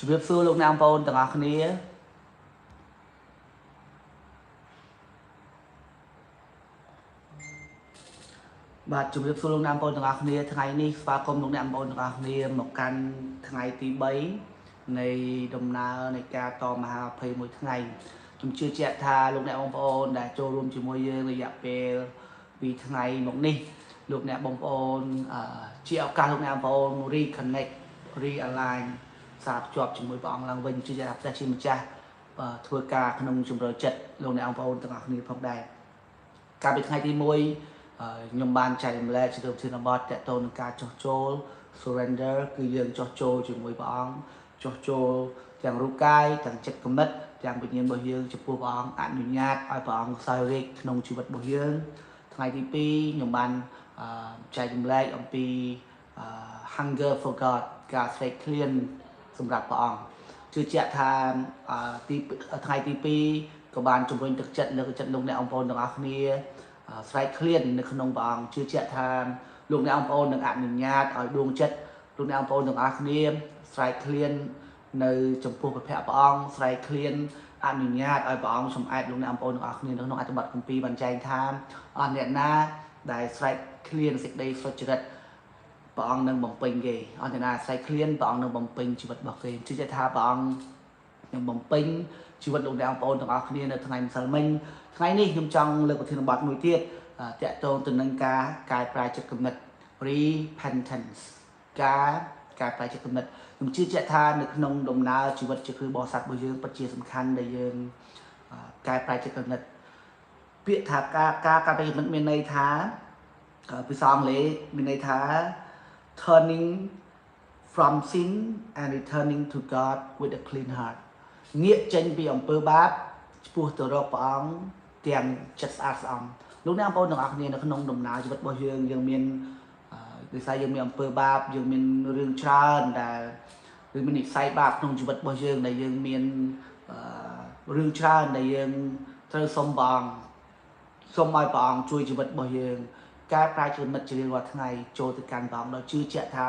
ជំរាបសួរលោកអ្នកបងប្អូនទាំងអស់គ្នាបាទជំរាបសួរលោកអ្នកបងប្អូនទាំងអស់គ្នាថ្ងៃនេះស្វាគមន៍លោកអ្នកបងប្អូនទាំងអស់គ្នាមកកាន់ថ្ងៃទី3នៃដំណើរនៃការតមហា21ថ្ងៃខ្ញុំជឿជាក់ថាលោកអ្នកបងប្អូនដែលចូលរួមជាមួយយើងរយៈពេល2ថ្ងៃមកនេះលោកអ្នកបងប្អូនជាឱកាសលោកអ្នកបងប្អូន reconnect realign សារភ្ជាប់ជាមួយព្រះអង្គឡើងវិញជឿជាក់ថាព្រះជាម្ចាស់ធ្វើការក្នុងជំរឿចិត្តលោកអ្នកបងប្អូនទាំងអស់គ្នាផងដែរកាលពីថ្ងៃទី1ខ្ញុំបានចែករំលែកជាប្រធានបទតទៅនឹងការចោះចូល surrender គឺយើងចោះចូលជាមួយព្រះអង្គចោះចូលទាំងរូបកាយទាំងចិត្តគំនិតទាំងវិញ្ញាណរបស់យើងចំពោះព្រះអង្គអនុញ្ញាតឲ្យព្រះអង្គសោយរាជក្នុងជីវិតរបស់យើងថ្ងៃទី2ខ្ញុំបានចែករំលែកអំពី hunger for God ការស្រេកឃ្លានសម្រាប់ព្រះអង្គជឿជាក់ថាថ្ងៃទី2ក៏បានជំរុញទឹកចិត្តលើកចិត្តលោកអ្នកបងប្អូនទាំងអស់គ្នាស្រែកឃ្លាននៅក្នុងព្រះអង្គជឿជាក់ថាលោកអ្នកបងប្អូននឹងអនុញ្ញាតឲ្យដួងចិត្តលោកអ្នកបងប្អូនទាំងអស់គ្នាស្រែកឃ្លាននៅចំពោះព្រះភ័ក្ត្រព្រះអង្គស្រែកឃ្លានអនុញ្ញាតឲ្យព្រះអង្គសម្អាតលោកអ្នកបងប្អូនទាំងអស់គ្នានៅក្នុងអត្ថបទគម្ពីរបានចែងថាអស់អ្នកណាដែលស្រែកឃ្លានសេចក្តីសុចរិតព្រះអង្គនឹងបំពេញគេអស់អ្នកណាស្រែកឃ្លានព្រះអង្គនឹងបំពេញជីវិតរបស់គេជឿជាក់ថាព្រះអង្គនឹងបំពេញជីវិតលោកអ្នកបងប្អូនទាំងអស់គ្នានៅថ្ងៃម្សិលមិញថ្ងៃនេះខ្ញុំចង់លើកប្រធានបទមួយទៀតតាក់ទងទៅនឹងការកែប្រែចិត្តគំនិត repentance ការកែប្រែចិត្តគំនិតខ្ញុំជឿជាក់ថានៅក្នុងដំណើរជីវិតជាគ្រូបរិស័ទរបស់យើងពិតជាសំខាន់ដែលយើងកែប្រែចិត្តគំនិតពាក្យថាការកែប្រែចិត្តគំនិតមានន័យថាភាសាអង់គ្លេសមានន័យថា turning from sin and returning to God with a clean heart ងាកចេញពីអំពើបាបឆ្ពោះទៅរកព្រះអង្គទាំងចិត្តស្អាតស្អំលោកអ្នកបងប្អូនទាំងអស់គ្នានៅក្នុងដំណើរជីវិតរបស់យើងមានដោយសារយើងមានអំពើបាបយើងមានរឿងច្រើនដែលឬមាននិស្ស័យបាបក្នុងជីវិតរបស់យើងដែលយើងមានរឿងច្រើនដែលយើងត្រូវសុំព្រះអង្គសុំឲ្យព្រះអង្គជួយជីវិតរបស់យើងការប្រែជីវិតជារៀងរាល់ថ្ងៃចូលទៅកាន់ព្រះអង្គដោយជឿជាក់ថា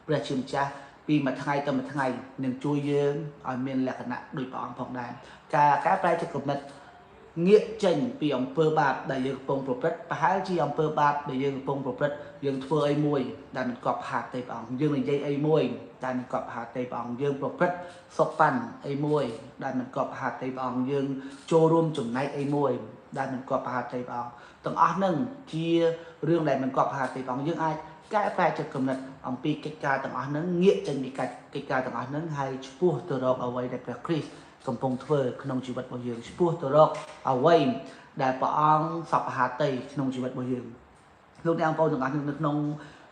ព្រះជាម្ចាស់ពីមួយថ្ងៃទៅមួយថ្ងៃនឹងជួយយើងឲ្យមានលក្ខណៈដូចព្រះអង្គផងដែរការប្រែចិត្តគំនិតងាកចេញពីអំពើបាបដែលយើងកំពុងប្រព្រឹត្តប្រហែលជាអំពើបាបដែលយើងកំពុងប្រព្រឹត្តយើងធ្វើអីមួយដែលមិនគប់ហាត់ទេព្រះអង្គយើងនិយាយអីមួយដែលមិនគប់ហាត់ទេព្រះអង្គយើងប្រព្រឹត្តសុបប៉ាន់អីមួយដែលមិនគប់ហាត់ទេព្រះអង្គយើងចូលរួមចំណែកអីមួយដែលមិនគប់ហាត់ទេព្រះអង្គទាំងអស់ហ្នឹងជារឿងដែលមិនគប់ហាត់ទេព្រះអង្គយើងអាចកែប្រែចិត្តគំនិតអំពីកិច្ចការទាំងអស់ហ្នឹងងាកចេញពីកិច្ចការទាំងអស់ហ្នឹងហើយឆ្ពោះទៅរកអ្វីដែលព្រះគ្រីស្ទកំពុងធ្វើក្នុងជីវិតរបស់យើងឆ្ពោះទៅរកអ្វីដែលព្រះអង្គសពហត្ថីក្នុងជីវិតរបស់យើងលោកអ្នកបងប្អូនទាំងអស់គ្នានៅក្នុង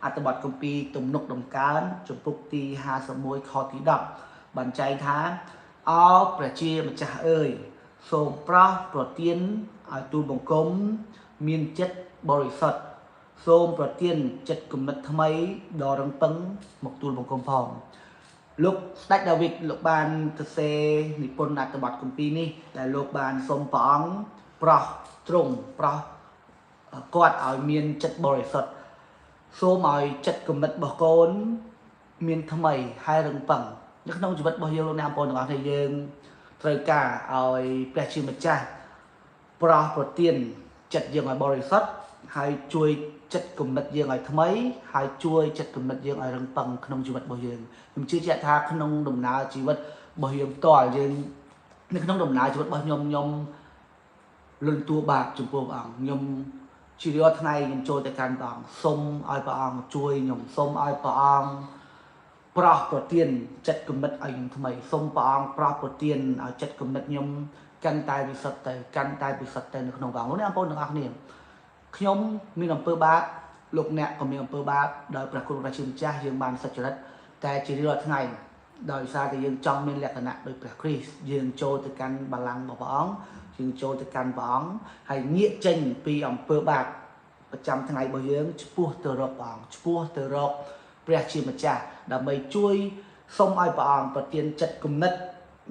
អត្ថបទគម្ពីរទំនុកដំកើងជំពូកទី51ខទី10បានចែងថាអោព្រះជាម្ចាស់អើយសូមប្រោសប្រទានឲ្យទូលបង្គំមានចិត្តបរិសុទ្ធសូមប្រទានចិត្តគំនិតថ្មីដ៏រឹងប៉ឹងមកទូលបង្គំផងលោកស្ដេចដាវីតលោកបានសរសេរនិពន្ធអត្ថបទគម្ពីរនេះដែលលោកបានសូមព្រះអង្គប្រោសទ្រង់ប្រោសគាត់ឲ្យមានចិត្តបរិសុទ្ធសូមឲ្យចិត្តគំនិតរបស់កូនមានថ្មីហើយរឹងប៉ឹងនៅក្នុងជីវិតរបស់យើងលោកអ្នកបងប្អូនទាំងអស់គ្នាយើងត្រូវការឲ្យព្រះជាម្ចាស់ប្រោសប្រទានចិត្តយើងឲ្យបរិសុទ្ធហើយជួយចិត្តគំនិតយើងឲ្យថ្មីហើយជួយចិត្តគំនិតយើងឲ្យរឹងប៉ឹងក្នុងជីវិតរបស់យើងខ្ញុំជឿជាក់ថាក្នុងដំណើរជីវិតរបស់យើងផ្ទាល់យើងនៅក្នុងដំណើរជីវិតរបស់ខ្ញុំលន់តួបាបចំពោះព្រះអង្គខ្ញុំជារាល់ថ្ងៃខ្ញុំចូលទៅកាន់ព្រះអង្គសូមឲ្យព្រះអង្គជួយខ្ញុំសូមឲ្យព្រះអង្គប្រោសប្រទានចិត្តគំនិតឲ្យខ្ញុំថ្មីសូមព្រះអង្គប្រោសប្រទានឲ្យចិត្តគំនិតខ្ញុំកាន់តែវិសុទ្ធទៅកាន់តែវិសុទ្ធទៅនៅក្នុងព្រះអង្គលោកអ្នកបងប្អូនទាំងអស់គ្នាខ្ញុំមានអំពើបាបលោកអ្នកក៏មានអំពើបាបដោយព្រះគុណព្រះជាម្ចាស់យើងបានសុចរិតតែជារាល់ថ្ងៃដោយសារតែយើងចង់មានលក្ខណៈដូចព្រះគ្រីស្ទយើងចូលទៅកាន់បល្ល័ង្ករបស់ព្រះអង្គយើងចូលទៅកាន់ព្រះអង្គហើយងាកចេញពីអំពើបាបប្រចាំថ្ងៃរបស់យើងឆ្ពោះទៅរកព្រះអង្គឆ្ពោះទៅរកព្រះជាម្ចាស់ដើម្បីជួយសូមឲ្យព្រះអង្គប្រទានចិត្តគំនិត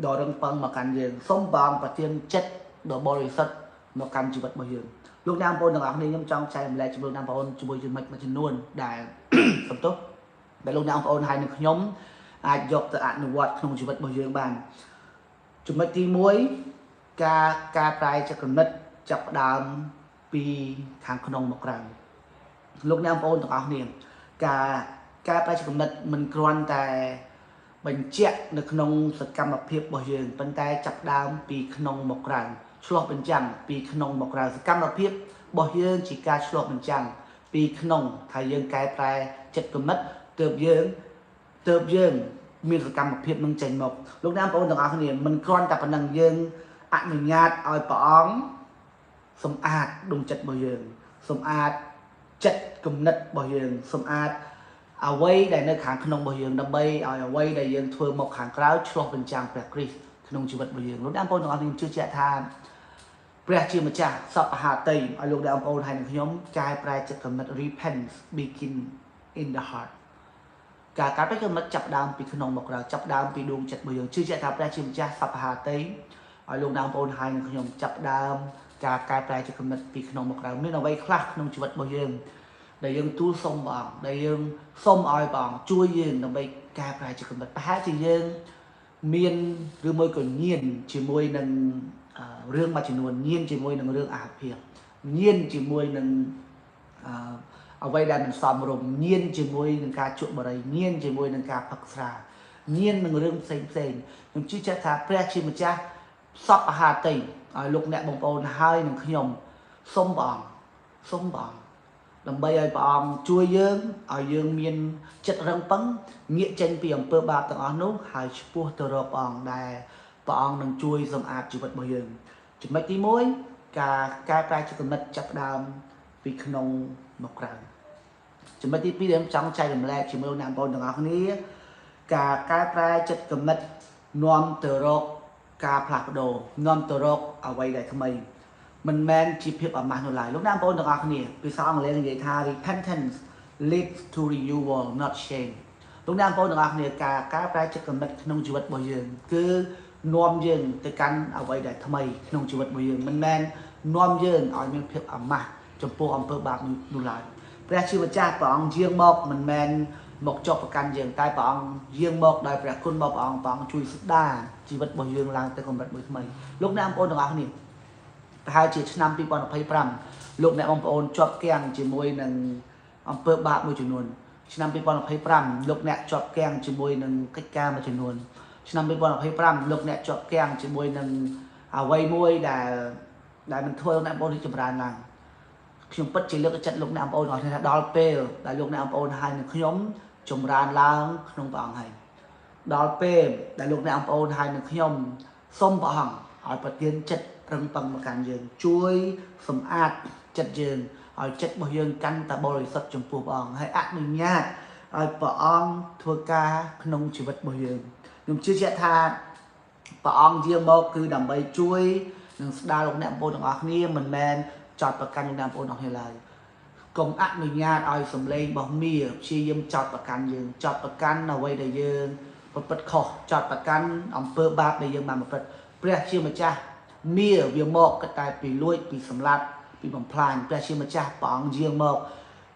ដ៏រឹងប៉ឹងមកកាន់យើងសូមព្រះអង្គប្រទានចិត្តដ៏បរិសុទ្ធមកកាន់ជីវិតរបស់យើងលោកអ្នកបងប្អូនទាំងអស់គ្នាខ្ញុំចង់ចែករំលែកជាមួយអ្នកបងប្អូនជាមួយចំណុចមួយចំនួនដែលសំទោសដែលលោកអ្នកបងប្អូនហើយនឹងខ្ញុំ អាចយកទៅអនុវត្តក្នុងជីវិតរបស់យើងបានចំណុចទី1ការប្រែចិត្តគំនិតចាប់ផ្ដើមពីខាងក្នុងមកក្រៅលោកអ្នកបងប្អូនទាំងអស់គ្នាការប្រែចិត្តគំនិតមិនគ្រាន់តែបញ្ជាក់នៅក្នុងសកម្មភាពរបស់យើងប៉ុន្តែចាប់ផ្ដើមពីក្នុងមកក្រៅឆ្លោះបញ្ចាំងពីក្នុងមកក្រៅសកម្មភាពរបស់យើងជាការឆ្លោះបញ្ចាំងពីក្នុងថាយើងកែប្រែចិត្តគំនិតទើបយើងមានសកម្មភាពនឹងចេញមកលោកអ្នកបងប្អូនទាំងអស់គ្នាមិនគ្រាន់តែប៉ុណ្ណឹងយើងអនុញ្ញាតឲ្យព្រះអង្គសម្អាតដួងចិត្តរបស់យើងសម្អាតចិត្តគំនិតរបស់យើងសម្អាតអ្វីដែលនៅខាងក្នុងរបស់យើងដើម្បីឲ្យអ្វីដែលយើងធ្វើមកខាងក្រៅឆ្លោះបញ្ចាំងព្រះគ្រីស្ទក្នុងជីវិតរបស់យើងលោកអ្នកបងប្អូនទាំងអស់គ្នាជឿជាក់ថាព្រះជាម្ចាស់សពហតីឲ្យលោកអ្នកបងប្អូនហើយនឹងខ្ញុំកែប្រែចិត្តគំនិត repent begin in the heart ការប្រែចិត្តគំនិតចាប់ដើមពីក្នុងមកក្រៅចាប់ដើមពីដួងចិត្តរបស់យើងជឿជាក់ថាព្រះជាម្ចាស់សពហតីឲ្យលោកអ្នកបងប្អូនហើយនឹងខ្ញុំចាប់ដើមការកែប្រែចិត្តគំនិតពីក្នុងមកក្រៅមានអ្វីខ្លះក្នុងជីវិតរបស់យើងដែលយើងទូលសុំព្រះអង្គដែលយើងសុំឲ្យព្រះអង្គជួយយើងដើម្បីកែប្រែចិត្តគំនិតប្រហែលជាយើងមានឬមួយក៏ញៀនជាមួយនឹងរឿងមួយចំនួនញៀនជាមួយនឹងរឿងអាភិបញៀនជាមួយនឹងអ្វីដែលមិនសមរម្យញៀនជាមួយនឹងការជក់បរិយញៀនជាមួយនឹងការផឹកស្រាញៀននឹងរឿងផ្សេងខ្ញុំជឿជាក់ថាព្រះជាម្ចាស់សពហតីឲ្យលោកអ្នកបងប្អូនហើយនឹងខ្ញុំសូមព្រះអង្គដើម្បីឲ្យព្រះអង្គជួយយើងឲ្យយើងមានចិត្តរឹងប៉ឹងងាកចេញពីអំពើបាបទាំងអស់នោះហើយឆ្ពោះទៅរកព្រះអង្គដែលព្រះអង្គនឹងជួយសម្អាតជីវិតរបស់យើងចំណុចទី1ការកែប្រែចិត្តគំនិតចាប់ផ្ដើមពីក្នុងមកក្រៅចំណុចទី2ដែលខ្ញុំចង់ចែករំលែកជាមួយអ្នកបងប្អូនទាំងអស់គ្នាការកែប្រែចិត្តគំនិតនាំទៅរកការផ្លាស់ប្ដូរនាំទៅរកអ្វីដែលថ្មីមិនមែនជាភាពអាម៉ាស់នោះឡើយលោកអ្នកបងប្អូនទាំងអស់គ្នាភាសាអង់គ្លេសនិយាយថា repentance leads to renewal not shame លោកអ្នកបងប្អូនទាំងអស់គ្នាការកែប្រែចិត្តគំនិតក្នុងជីវិតរបស់យើងគឺនាំយើងទៅកាន់អ្វីដែលថ្មីក្នុងជីវិតរបស់យើងមិនមែននាំយើងឲ្យមានភាពអាម៉ាស់ចំពោះអំពើបាបនោះឡើយព្រះជាម្ចាស់ព្រះអង្គយាងមកមិនមែនមកចុះប្រកាន់យើងតែព្រះអង្គយាងមកដោយព្រះគុណរបស់ព្រះអង្គជួយស្ដារជីវិតរបស់យើងឡើងទៅកម្រិតមួយថ្មីលោកអ្នកបងប្អូនទាំងអស់គ្នាប្រហែលជាឆ្នាំ2025លោកអ្នកបងប្អូនជាប់គាំងជាមួយនឹងអំពើបាបមួយចំនួនឆ្នាំ2025លោកអ្នកជាប់គាំងជាមួយនឹងកិច្ចការមួយចំនួនឆ្នាំ2025លោកអ្នកជាប់គាំងជាមួយនឹងអ្វីមួយដែលមិនធ្វើលោកអ្នកបងប្អូនចម្រើនឡើងខ្ញុំពិតជាលើកចិត្តលោកអ្នកបងប្អូនអរថាដល់ពេលដែលលោកអ្នកបងប្អូនហើយនឹងខ្ញុំចម្រើនឡើងក្នុងព្រះអង្គហើយដល់ពេលដែលលោកអ្នកបងប្អូនហើយនឹងខ្ញុំសូមព្រះអង្គឲ្យប្រទានចិត្តរឹងប៉ឹងមកកាន់យើងជួយសម្អាតចិត្តយើងឲ្យចិត្តរបស់យើងកាន់តែបរិសុទ្ធចំពោះព្រះអង្គហើយអនុញ្ញាតឲ្យព្រះអង្គធ្វើការក្នុងជីវិតរបស់យើងខ្ញុំជឿជាក់ថាព្រះអង្គយាងមកគឺដើម្បីជួយនិងស្ដារលោកអ្នកបងប្អូនទាំងអស់គ្នាមិនមែនចោតប្រកាន់លោកអ្នកបងប្អូនទាំងអស់គ្នាឡើយកុំអនុញ្ញាតឲ្យសម្លេងរបស់មាព្យាយាមចោតប្រកាន់យើងចោតប្រកាន់អ្វីដែលយើងប្រព្រឹត្តខុសចោតប្រកាន់អំពើបាបដែលយើងបានប្រព្រឹត្តព្រះជាម្ចាស់មាវាមកក៏តែពីលួចពីសម្លាប់ពីបំផ្លាញព្រះជាម្ចាស់ព្រះអង្គយាងមក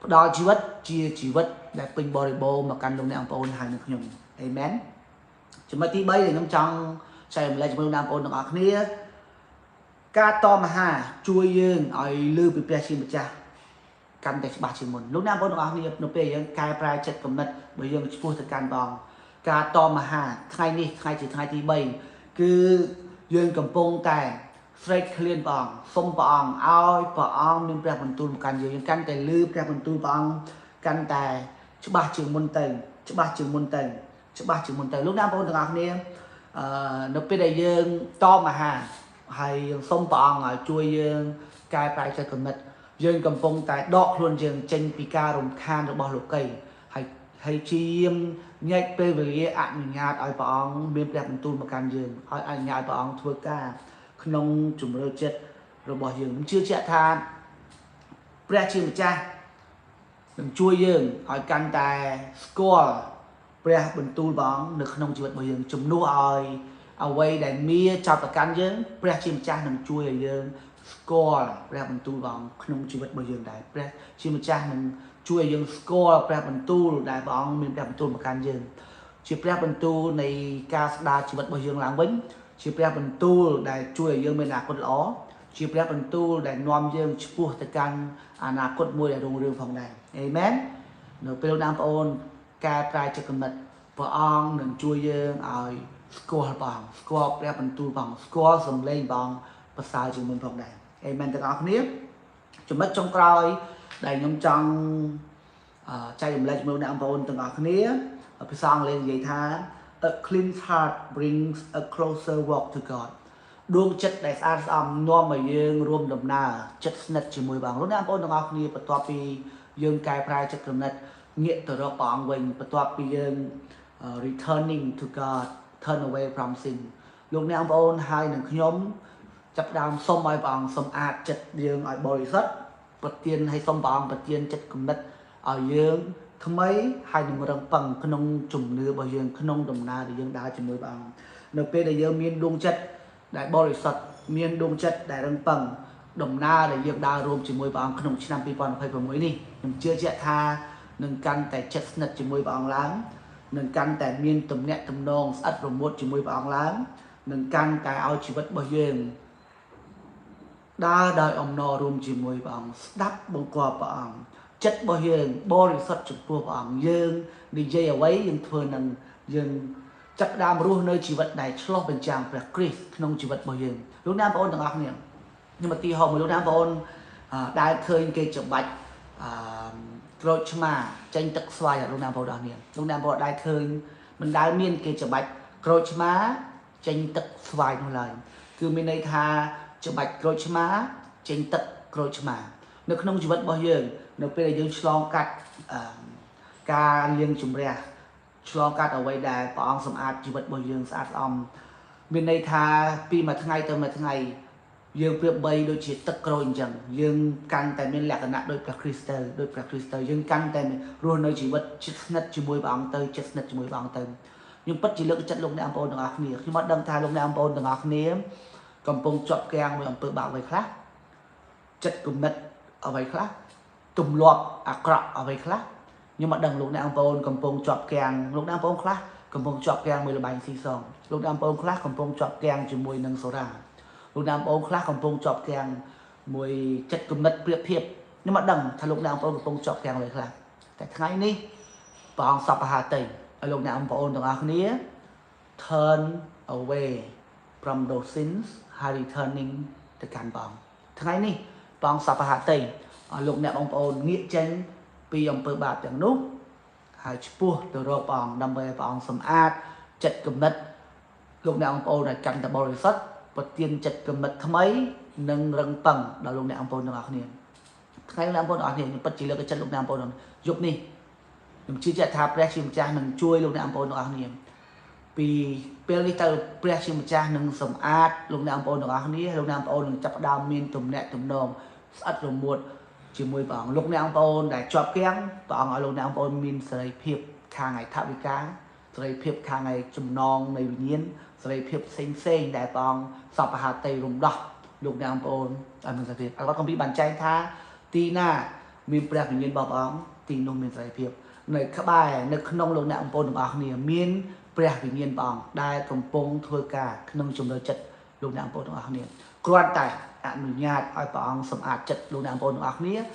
ផ្ដល់ជីវិតជាជីវិតដែលពេញបរិបូរណ៍មកកាន់លោកអ្នកបងប្អូនហើយនឹងខ្ញុំអេមែនចំណុចទី3ដែលខ្ញុំចង់ចែករំលែកជាមួយអ្នកបងប្អូនទាំងអស់គ្នាការតមហាជួយយើងឲ្យលឺពីព្រះជាម្ចាស់កាន់តែច្បាស់ជាងមុនលោកអ្នកបងប្អូនទាំងអស់គ្នានៅពេលយើងកែប្រែចិត្តគំនិតរបស់យើងឆ្ពោះទៅកាន់ព្រះអង្គការតមហាថ្ងៃនេះថ្ងៃជាថ្ងៃទី3គឺយើងកំពុងតែស្រែកឃ្លានព្រះអង្គសូមព្រះអង្គឲ្យព្រះអង្គមានព្រះបន្ទូលមកកាន់យើងកាន់តែលឺព្រះបន្ទូលព្រះអង្គកាន់តែច្បាស់ជាងមុនទៅច្បាស់ជាងមុនទៅលោកអ្នកបងប្អូនទាំងអស់គ្នានៅពេលដែលយើងតមហាហើយយើងសូមព្រះអង្គឲ្យជួយយើងកែប្រែចិត្តគំនិតយើងកំពុងតែដកខ្លួនយើងចេញពីការរំខានរបស់លោកីហើយជាញែកពេលវេលាអនុញ្ញាតឲ្យព្រះអង្គមានព្រះបន្ទូលមកកាន់យើងឲ្យអនុញ្ញាតព្រះអង្គធ្វើការក្នុងជំរឿចិត្តរបស់យើងខ្ញុំជឿជាក់ថាព្រះជាម្ចាស់នឹងជួយយើងឲ្យកាន់តែស្គាល់ព្រះបន្ទូលព្រះអង្គនៅក្នុងជីវិតរបស់យើងជំនួសឲ្យអ្វីដែលមានចោតប្រកាន់យើងព្រះជាម្ចាស់នឹងជួយឲ្យយើងស្គាល់ព្រះបន្ទូលព្រះអង្គក្នុងជីវិតរបស់យើងដែរព្រះជាម្ចាស់នឹងជួយឲ្យយើងស្គាល់ព្រះបន្ទូលដែលព្រះអង្គមានព្រះបន្ទូលមកកាន់យើង ជាព្រះបន្ទូលនៃការស្ដារជីវិតរបស់យើងឡើងវិញជាព្រះបន្ទូលដែលជួយឲ្យយើងមានអនាគតល្អជាព្រះបន្ទូលដែលនាំយើងឆ្ពោះទៅកាន់អនាគតមួយដែលរុងរឿងផងដែរអេមែននៅពេលបងប្អូនកែប្រែចិត្តគំនិតព្រះអង្គនឹងជួយយើងឲ្យស្គាល់ព្រះអង្គស្គាល់ព្រះបន្ទូលព្រះអង្គស្គាល់សម្លេងព្រះអង្គប្រសើរជាងមុនផងដែរអេមែនទាំងអស់គ្នាចំណុចចុងក្រោយដែលខ្ញុំចង់ចែករំលែកជាមួយអ្នកបងប្អូនទាំងអស់គ្នាភាសាអង់គ្លេសនិយាយថា a clean heart brings a closer walk to God ដួងចិត្តដែលស្អាតស្អំនាំឲ្យយើងរួមដំណើរចិត្តស្និទ្ធជាមួយព្រះអង្គលោកអ្នកបងប្អូនទាំងអស់គ្នាបន្ទាប់ពីយើងកែប្រែចិត្តគំនិតងាកទៅរកព្រះអង្គវិញបន្ទាប់ពីយើង returning to God turn away from sin លោកអ្នកបងប្អូនហើយនឹងខ្ញុំចាប់ដើមសូមឲ្យព្រះអង្គសម្អាតចិត្តយើងឲ្យបរិសុទ្ធប្រទានឲ្យសូមព្រះអង្គប្រទានចិត្តគំនិតឲ្យយើងថ្មីហើយនឹងរឹងប៉ឹងក្នុងជំនឿរបស់យើងក្នុងដំណើរដែលយើងដើរជាមួយព្រះអង្គនៅពេលដែលយើងមានដួងចិត្តដែលបរិសុទ្ធមានដួងចិត្តដែលរឹងប៉ឹងដំណើរដែលយើងដើររួមជាមួយព្រះអង្គក្នុងឆ្នាំ2026នេះខ្ញុំជឿជាក់ថានឹងកាន់តែចិត្តស្និទ្ធជាមួយព្រះអង្គឡើងនឹងកាន់តែមានទំនាក់ទំនងស្អិតរមួតជាមួយព្រះអង្គឡើងនឹងកាន់តែឲ្យជីវិតរបស់យើងដើរដោយអំណររួមជាមួយព្រះអង្គស្ដាប់បង្គាប់ព្រះអង្គចិត្តរបស់យើងបរិសុទ្ធចំពោះព្រះអង្គយើងនិយាយអ្វីយើងធ្វើនឹងយើងចាប់ដើមរស់នៅជីវិតដែលឆ្លុះបញ្ចាំងព្រះគ្រីស្ទក្នុងជីវិតរបស់យើងលោកអ្នកបងប្អូនទាំងអស់គ្នាខ្ញុំឧទាហរណ៍មួយលោកអ្នកបងប្អូនដែលឃើញគេច្បាច់ក្រូចឆ្មាចេញទឹកស្វាយលោកអ្នកបងប្អូនទាំងអស់គ្នាលោកអ្នកបងប្អូនដែលឃើញមិនដែលមានគេច្បាច់ក្រូចឆ្មាចេញទឹកស្វាយនោះឡើយគឺមានន័យថាច្បាច់ក្រូចឆ្មាចេញទឹកក្រូចឆ្មានៅក្នុងជីវិតរបស់យើងនៅពេលដែលយើងឆ្លងកាត់ការលាងជម្រះឆ្លងកាត់អ្វីដែលព្រះអង្គសម្អាតជីវិតរបស់យើងស្អាតស្អំមានន័យថាពីមួយថ្ងៃទៅមួយថ្ងៃយើងប្រៀបបីដូចជាទឹកក្រូចអញ្ចឹងយើងកាន់តែមានលក្ខណៈដូចព្រះគ្រីស្ទទៅយើងកាន់តែរស់នៅជីវិតជិតស្និទ្ធជាមួយព្រះអង្គទៅជិតស្និទ្ធជាមួយព្រះអង្គទៅខ្ញុំពិតជាលើកចិត្តលោកអ្នកបងប្អូនទាំងអស់គ្នាខ្ញុំអត់ដឹងថាលោកអ្នកបងប្អូនទាំងអស់គ្នាកំពុងជាប់គាំងមួយអំពើបាបអ្វីខ្លះចិត្តគំនិតអ្វីខ្លះទម្លាប់អាក្រក់អ្វីខ្លះខ្ញុំអត់ដឹងលោកអ្នកបងប្អូនកំពុងជាប់គាំងលោកអ្នកបងប្អូនខ្លះកំពុងជាប់គាំងមួយល្បែងស៊ីសងលោកអ្នកបងប្អូនខ្លះកំពុងជាប់គាំងជាមួយនឹងសូរ៉ាលោកអ្នកបងប្អូនខ្លះកំពុងជាប់គាំងមួយចិត្តគំនិតប្រៀបធៀបខ្ញុំអត់ដឹងថាលោកអ្នកបងប្អូនកំពុងជាប់គាំងអ្វីខ្លះតែថ្ងៃនេះព្រះអង្គសពហាតីឲ្យលោកអ្នកបងប្អូនទាំងអស់គ្នា turn away from those sins ហើយ returning ទៅកាន់ព្រះអង្គថ្ងៃនេះព្រះអង្គសពហាតីឲ្យលោកអ្នកបងប្អូនងាកចេញពីអំពើបាបទាំងនោះហើយឆ្ពោះទៅរកព្រះអង្គដើម្បីឲ្យព្រះអង្គសម្អាតចិត្តគំនិតលោកអ្នកបងប្អូនឲ្យកាន់តែបរិសុទ្ធប្រទានចិត្តគំនិតថ្មីនិងរឹងប៉ឹងដល់លោកអ្នកបងប្អូនទាំងអស់គ្នាថ្ងៃលោកអ្នកបងប្អូនទាំងអស់គ្នាខ្ញុំពិតជាលើកចិត្តលោកអ្នកបងប្អូនយប់នេះខ្ញុំជឿជាក់ថាព្រះជាម្ចាស់នឹងជួយលោកអ្នកបងប្អូនទាំងអស់គ្នាពីពេលនេះទៅព្រះជាម្ចាស់នឹងសម្អាតលោកអ្នកបងប្អូនទាំងអស់គ្នាលោកអ្នកបងប្អូននឹងចាប់ផ្ដើមមានទំនាក់ទំនងស្អិតរមួតជាមួយព្រះអង្គលោកអ្នកបងប្អូនដែលជាប់គាំងព្រះអង្គឲ្យលោកអ្នកបងប្អូនមានសេរីភាពខាងឯថវិកាសេរីភាពខាងឯចំណងនៃវិញ្ញាណសេរីភាពផ្សេងដែលព្រះអង្គសពហាតីរំដោះលោកអ្នកបងប្អូនឲ្យមានសេរីភាពហើយគាត់គម្ពីរបានចែងថាទីណាមានព្រះវិញ្ញាណរបស់ព្រះអង្គទីនោះមានសេរីភាពនៅក្បែរនៅក្នុងលោកអ្នកបងប្អូនទាំងអស់គ្នាមានព្រះវិញ្ញាណព្រះអង្គដែលកំពុងធ្វើការក្នុងចំណុចចិត្តលោកអ្នកបងប្អូនទាំងអស់គ្នាគ្រាន់តែអនុញ្ញាតឲ្យព្រះអង្គសម្អាតចិត្តលោកអ្នកបងប្អូនទាំងអស់គ្នាឲ្យ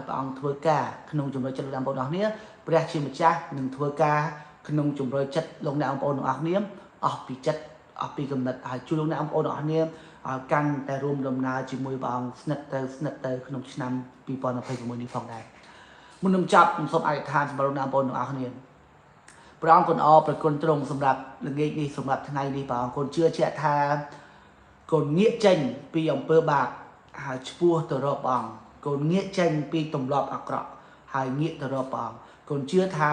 ព្រះអង្គធ្វើការក្នុងចំណុចចិត្តលោកអ្នកបងប្អូនទាំងអស់គ្នាព្រះជាម្ចាស់នឹងធ្វើការក្នុងចំណុចចិត្តលោកអ្នកបងប្អូនទាំងអស់គ្នាអស់ពីចិត្តអស់ពីគំនិតហើយជួយលោកអ្នកបងប្អូនទាំងអស់គ្នាឲ្យកាន់តែរួមដំណើរជាមួយព្រះអង្គស្និទ្ធទៅក្នុងឆ្នាំ2026នេះផងដែរមុននឹងចប់ខ្ញុំសូមអធិដ្ឋានសម្រាប់លោកអ្នកបងប្អូនទាំងអស់គ្នាព្រះអង្គគុណអរព្រះគុណទ្រង់សម្រាប់ល្ងាចនេះសម្រាប់ថ្ងៃនេះព្រះអង្គគុណជឿជាក់ថាកូនងាកចេញពីអំពើបាបហើយឆ្ពោះទៅរកព្រះអង្គកូនងាកចេញពីទម្លាប់អាក្រក់ហើយងាកទៅរកព្រះអង្គកូនជឿថា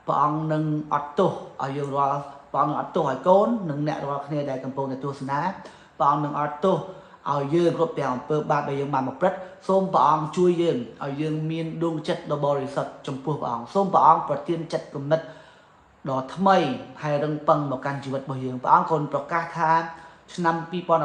ព្រះអង្គនឹងអត់ទោសឲ្យយើងរាល់ព្រះអង្គនឹងអត់ទោសឲ្យកូននិងអ្នករាល់គ្នាដែលកំពុងតែទស្សនាព្រះអង្គនឹងអត់ទោសឲ្យយើងគ្រប់ទាំងអំពើបាបដែលយើងបានប្រព្រឹត្តសូមព្រះអង្គជួយយើងឲ្យយើងមានដួងចិត្តដ៏បរិសុទ្ធចំពោះព្រះអង្គសូមព្រះអង្គប្រទានចិត្តគំនិតដ៏ថ្មីហើយរឹងប៉ឹងមកកាន់ជីវិតរបស់យើងព្រះអង្គកូនប្រកាសថាឆ្នាំ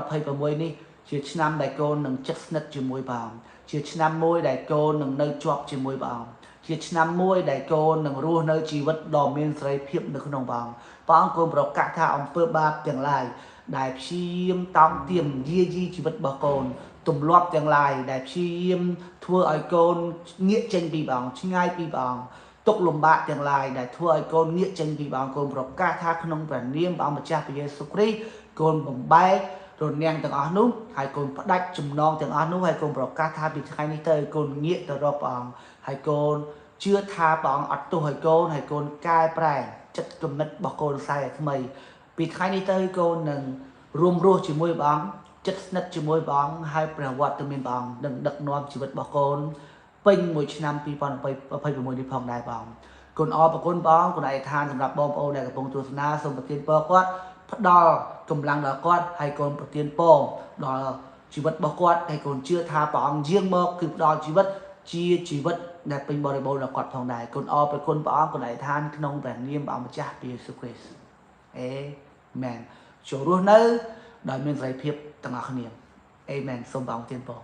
2026នេះជាឆ្នាំដែលកូននឹងជិតស្និទ្ធជាមួយព្រះអង្គជាឆ្នាំមួយដែលកូននឹងនៅជាប់ជាមួយព្រះអង្គជាឆ្នាំមួយដែលកូននឹងរស់នៅជីវិតដ៏មានសេរីភាពនៅក្នុងព្រះអង្គ បងកូនប្រកាសថាអំពើបាបទាំងឡាយដែលព្យាយាមតោងទាមយាយីជីវិតរបស់កូនទម្លាប់ទាំងឡាយដែលព្យាយាមធ្វើឲ្យកូនងាកចេញពីបងឆ្ងាយពីបងទុកលំបាកទាំងឡាយដែលធ្វើឲ្យកូនងាកចេញពីបងកូនប្រកាសថាក្នុងព្រះនាមព្រះម្ចាស់ព្រះយេស៊ូវគ្រីស្ទកូនបំបែករនាំងទាំងអស់នោះហើយកូនផ្ដាច់ចំណងទាំងអស់នោះហើយកូនប្រកាសថាពីថ្ងៃនេះទៅកូនងាកទៅរកព្រះអង្គហើយកូនជឿថាព្រះអង្គអត់ទោសឲ្យកូនកែប្រែចិត្តគំនិតរបស់កូនខ្សែឲ្យថ្មីពីថ្ងៃនេះទៅកូននឹងរួមរស់ជាមួយព្រះអង្គចិត្តស្និទ្ធជាមួយព្រះអង្គហើយព្រះវត្តមានព្រះអង្គនឹងដឹកនាំជីវិតរបស់កូនពេញមួយឆ្នាំ2026នេះផងដែរបងកូនអរគុណបងកូនអធិដ្ឋានសម្រាប់បងប្អូនដែលកំពុងទស្សនាសូមប្រទានពរគាត់ផ្ដល់កម្លាំងដល់គាត់ហើយកូនប្រទានពរដល់ជីវិតរបស់គាត់ហើយកូនជឿថាព្រះអង្គយាងមកគឺផ្ដល់ជីវិតជាជីវិតដែលពេញបរិបូរណ៍ដល់គាត់ផងដែរកូនអរគុណព្រះអង្គកូនអធិដ្ឋានក្នុងព្រះនាមព្រះម្ចាស់ព្រះយេស៊ូវគ្រីស្ទអេមែនចូលរស់នៅដោយមានសេរីភាពទាំងអស់គ្នាអេមែនសូមព្រះអង្គទានពរ